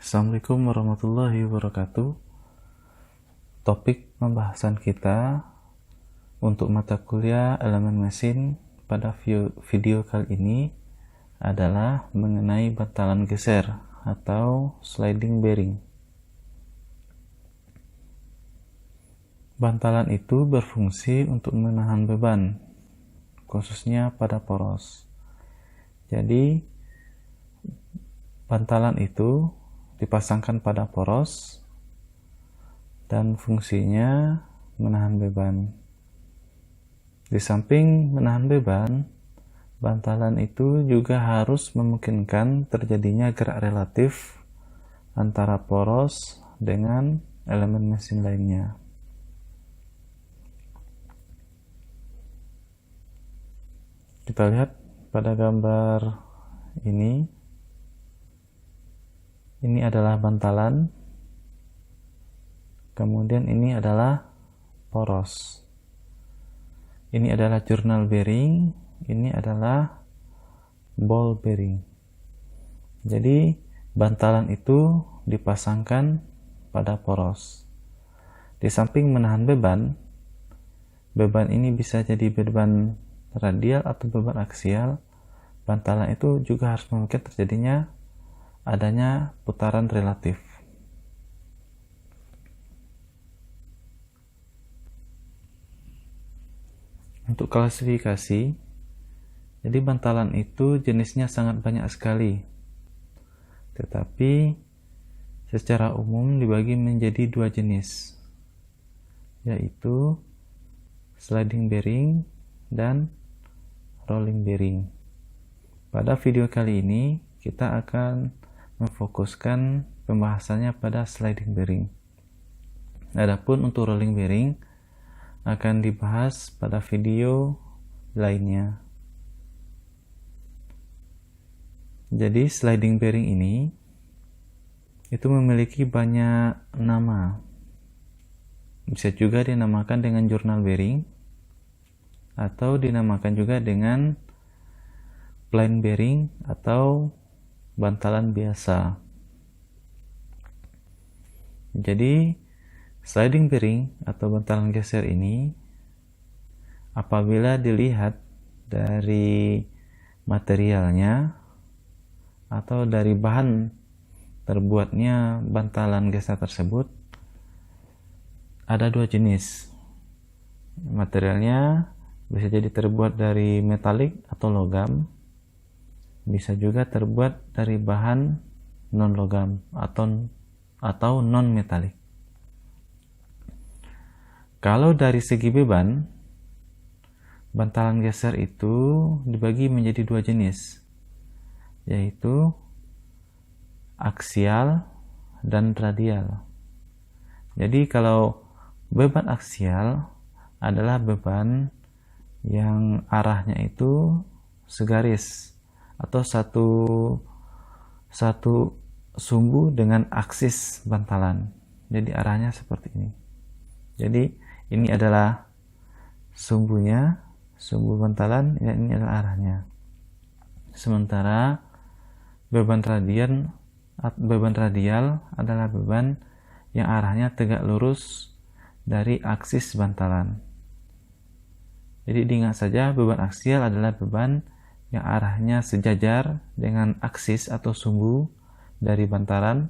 Assalamualaikum warahmatullahi wabarakatuh. Topik pembahasan kita untuk mata kuliah elemen mesin pada video kali ini adalah mengenai bantalan geser atau sliding bearing. Bantalan itu berfungsi untuk menahan beban, khususnya pada poros. Jadi, bantalan itu dipasangkan pada poros dan fungsinya menahan beban. Di samping menahan beban, bantalan itu juga harus memungkinkan terjadinya gerak relatif antara poros dengan elemen mesin lainnya. Kita lihat pada gambar ini. Ini adalah bantalan, kemudian ini adalah poros. Ini adalah journal bearing, ini adalah ball bearing. Jadi bantalan itu dipasangkan pada poros. Di samping menahan beban, beban ini bisa jadi beban radial atau beban aksial. Bantalan itu juga harus memungkinkan terjadinya adanya putaran relatif. Untuk klasifikasi, jadi bantalan itu jenisnya sangat banyak sekali, tetapi secara umum dibagi menjadi dua jenis, yaitu sliding bearing dan rolling bearing. Pada video kali ini kita akan memfokuskan pembahasannya pada sliding bearing. Adapun untuk rolling bearing akan dibahas pada video lainnya. Jadi sliding bearing ini itu memiliki banyak nama. Bisa juga dinamakan dengan journal bearing atau dinamakan juga dengan plain bearing atau bantalan biasa. Jadi sliding bearing atau bantalan geser ini apabila dilihat dari materialnya atau dari bahan terbuatnya bantalan geser tersebut ada dua jenis. Materialnya bisa jadi terbuat dari metalik atau logam, bisa juga terbuat dari bahan non-logam atau non-metalik. Kalau dari segi beban, bantalan geser itu dibagi menjadi dua jenis, yaitu aksial dan radial. Jadi kalau beban aksial adalah beban yang arahnya itu segaris atau satu sumbu dengan aksis bantalan. Jadi arahnya seperti ini. Jadi ini adalah sumbunya, sumbu bantalan, dan ini adalah arahnya. Sementara beban radial adalah beban yang arahnya tegak lurus dari aksis bantalan. Jadi diingat saja, beban aksial adalah beban yang arahnya sejajar dengan aksis atau sumbu dari bantalan,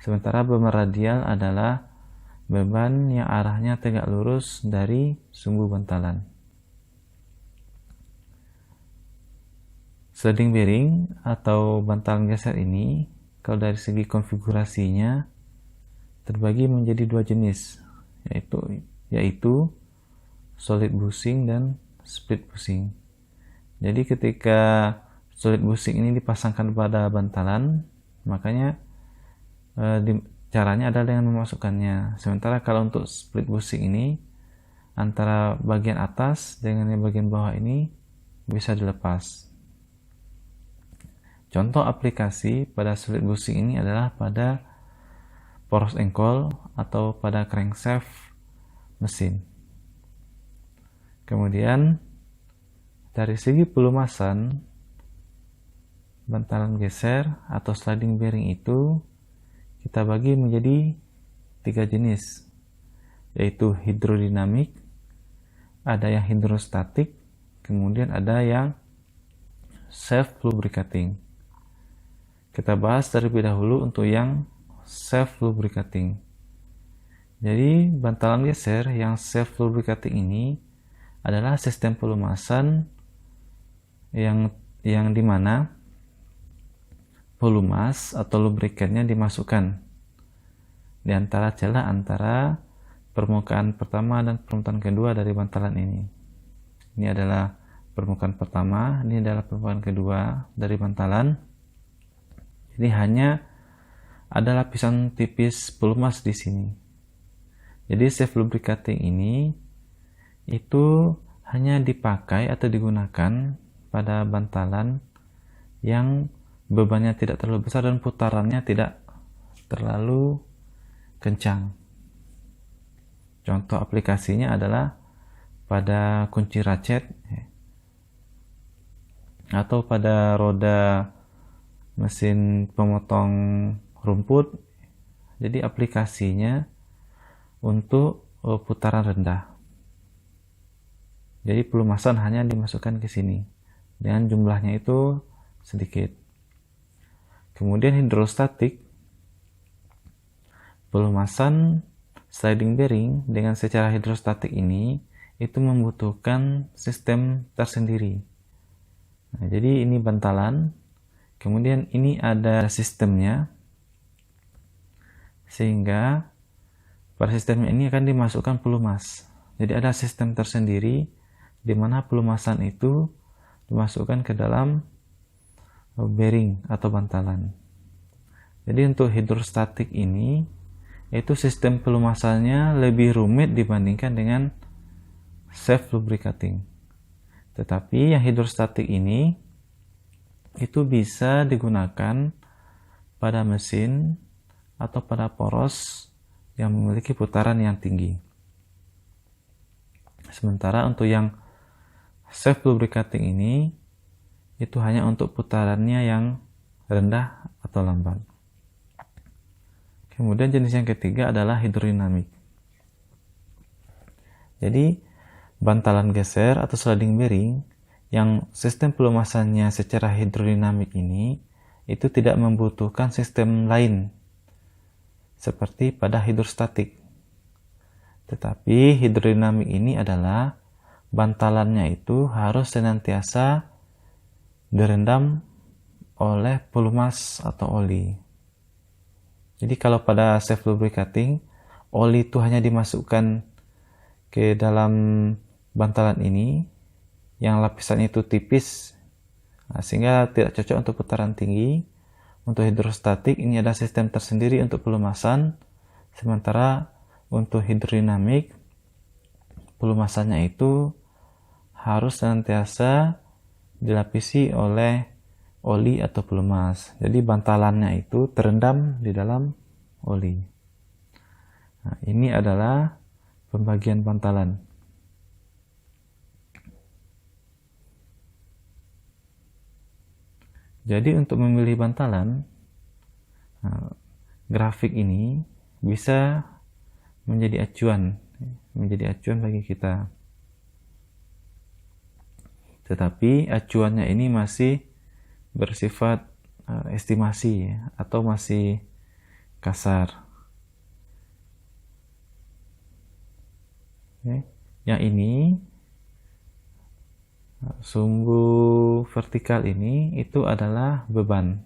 sementara beban radial adalah beban yang arahnya tegak lurus dari sumbu bantalan. Sliding bearing atau bantalan geser ini kalau dari segi konfigurasinya terbagi menjadi dua jenis, yaitu solid bushing dan split bushing. Jadi ketika solid bushing ini dipasangkan pada bantalan, makanya caranya adalah dengan memasukkannya. Sementara kalau untuk split bushing ini, antara bagian atas dengan bagian bawah ini bisa dilepas. Contoh aplikasi pada solid bushing ini adalah pada poros engkol atau pada crankshaft mesin. Kemudian dari segi pelumasan, bantalan geser atau sliding bearing itu kita bagi menjadi 3 jenis, yaitu hidrodinamik, ada yang hidrostatik, kemudian ada yang self-lubricating. Kita bahas terlebih dahulu untuk yang self-lubricating. Jadi bantalan geser yang self-lubricating ini adalah sistem pelumasan yang dimana pelumas atau lubrikannya dimasukkan di antara celah antara permukaan pertama dan permukaan kedua dari bantalan ini. Ini adalah permukaan pertama, ini adalah permukaan kedua dari bantalan. Jadi hanya ada lapisan tipis pelumas di sini. Jadi self lubricating ini itu hanya dipakai atau digunakan pada bantalan yang bebannya tidak terlalu besar dan putarannya tidak terlalu kencang. Contoh aplikasinya adalah pada kunci ratchet atau pada roda mesin pemotong rumput. Jadi aplikasinya untuk putaran rendah. Jadi pelumasan hanya dimasukkan ke sini dan jumlahnya itu sedikit. Kemudian hidrostatik, pelumasan sliding bearing dengan secara hidrostatik ini itu membutuhkan sistem tersendiri. Nah, jadi ini bantalan, kemudian ini ada sistemnya, sehingga pada sistemnya ini akan dimasukkan pelumas. Jadi ada sistem tersendiri di mana pelumasan itu dimasukkan ke dalam bearing atau bantalan. Jadi untuk hidrostatik ini itu sistem pelumasannya lebih rumit dibandingkan dengan self lubricating. Tetapi yang hidrostatik ini itu bisa digunakan pada mesin atau pada poros yang memiliki putaran yang tinggi. Sementara untuk yang self lubricating ini itu hanya untuk putarannya yang rendah atau lambat. Kemudian jenis yang ketiga adalah hidrodinamik. Jadi bantalan geser atau sliding bearing yang sistem pelumasannya secara hidrodinamik ini itu tidak membutuhkan sistem lain seperti pada hidrostatik. Tetapi hidrodinamik ini adalah bantalannya itu harus senantiasa direndam oleh pelumas atau oli. Jadi kalau pada self lubricating, oli itu hanya dimasukkan ke dalam bantalan ini yang lapisan itu tipis, sehingga tidak cocok untuk putaran tinggi. Untuk hidrostatik ini ada sistem tersendiri untuk pelumasan, sementara untuk hidrodinamik pelumasannya itu harus senantiasa dilapisi oleh oli atau pelumas. Jadi bantalannya itu terendam di dalam oli. Nah, ini adalah pembagian bantalan. Jadi untuk memilih bantalan, grafik ini bisa menjadi acuan bagi kita. Tetapi acuannya ini masih bersifat estimasi atau masih kasar. Yang ini sumbu vertikal ini itu adalah beban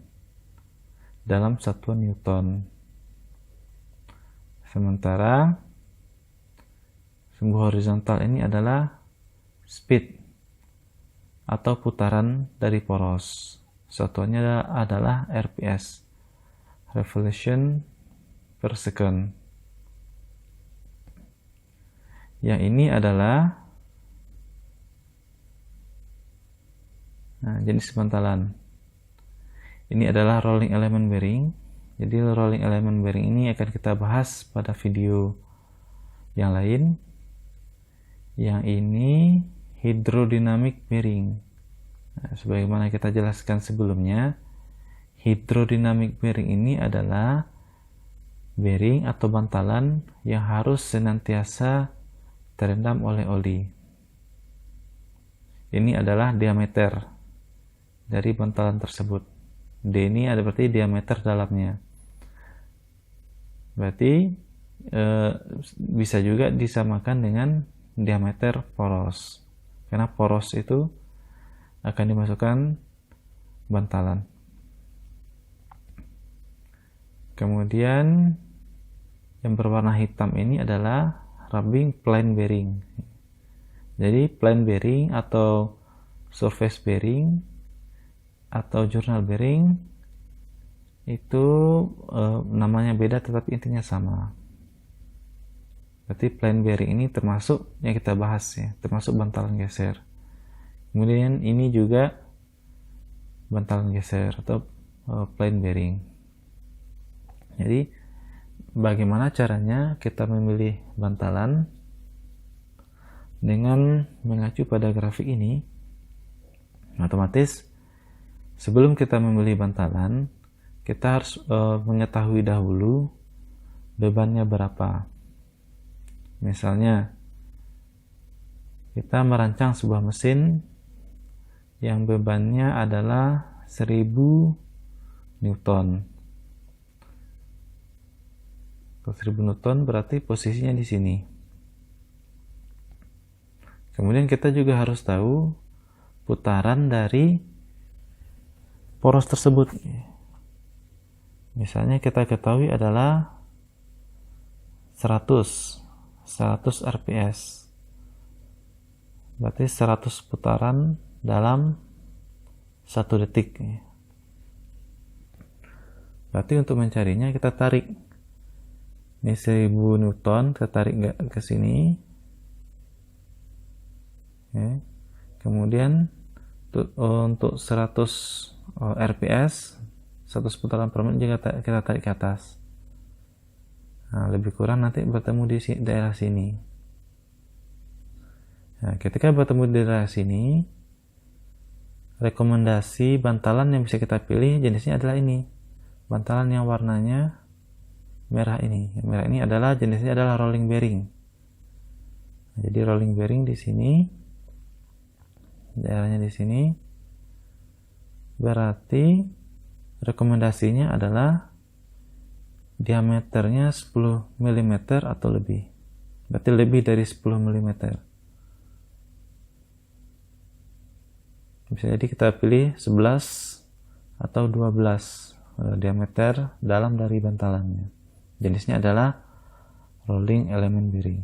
dalam satuan Newton. Sementara sumbu horizontal ini adalah speed atau putaran dari poros. Satuannya adalah RPS, revolution per second. Yang ini adalah jenis bantalan. Ini adalah rolling element bearing. Jadi rolling element bearing ini akan kita bahas pada video yang lain. Yang ini hidrodinamic bearing. Sebagaimana kita jelaskan sebelumnya, hidrodinamic bearing ini adalah bearing atau bantalan yang harus senantiasa terendam oleh oli. Ini adalah diameter dari bantalan tersebut. D ini ada berarti diameter dalamnya. Berarti bisa juga disamakan dengan diameter poros, karena poros itu akan dimasukkan bantalan. Kemudian yang berwarna hitam ini adalah rubbing plain bearing. Jadi plain bearing atau surface bearing atau journal bearing itu namanya beda tetapi intinya sama. Berarti plain bearing ini termasuk yang kita bahas ya, termasuk bantalan geser. Kemudian ini juga bantalan geser atau plain bearing. Jadi bagaimana caranya kita memilih bantalan? Dengan mengacu pada grafik ini, otomatis sebelum kita memilih bantalan, kita harus mengetahui dahulu bebannya berapa. Misalnya, kita merancang sebuah mesin yang bebannya adalah 1000 Newton. Kalau 1000 Newton berarti posisinya di sini. Kemudian kita juga harus tahu putaran dari poros tersebut. Misalnya kita ketahui adalah 100 rps. Berarti 100 putaran dalam 1 detik. Berarti untuk mencarinya kita tarik. Ini 1000 Newton, kita tarik ke sini. Ya. Kemudian untuk 100 rps 100 putaran per menit juga kita tarik ke atas. Nah, lebih kurang nanti bertemu di daerah sini. Nah, ketika bertemu di daerah sini, rekomendasi bantalan yang bisa kita pilih jenisnya adalah ini, bantalan yang warnanya merah ini. Yang merah ini adalah jenisnya adalah rolling bearing. Nah, jadi rolling bearing di sini, daerahnya di sini, berarti rekomendasinya adalah diameternya 10 mm atau lebih. Berarti lebih dari 10 mm. Bisa jadi kita pilih 11 atau 12 diameter dalam dari bantalannya. Jenisnya adalah rolling element bearing.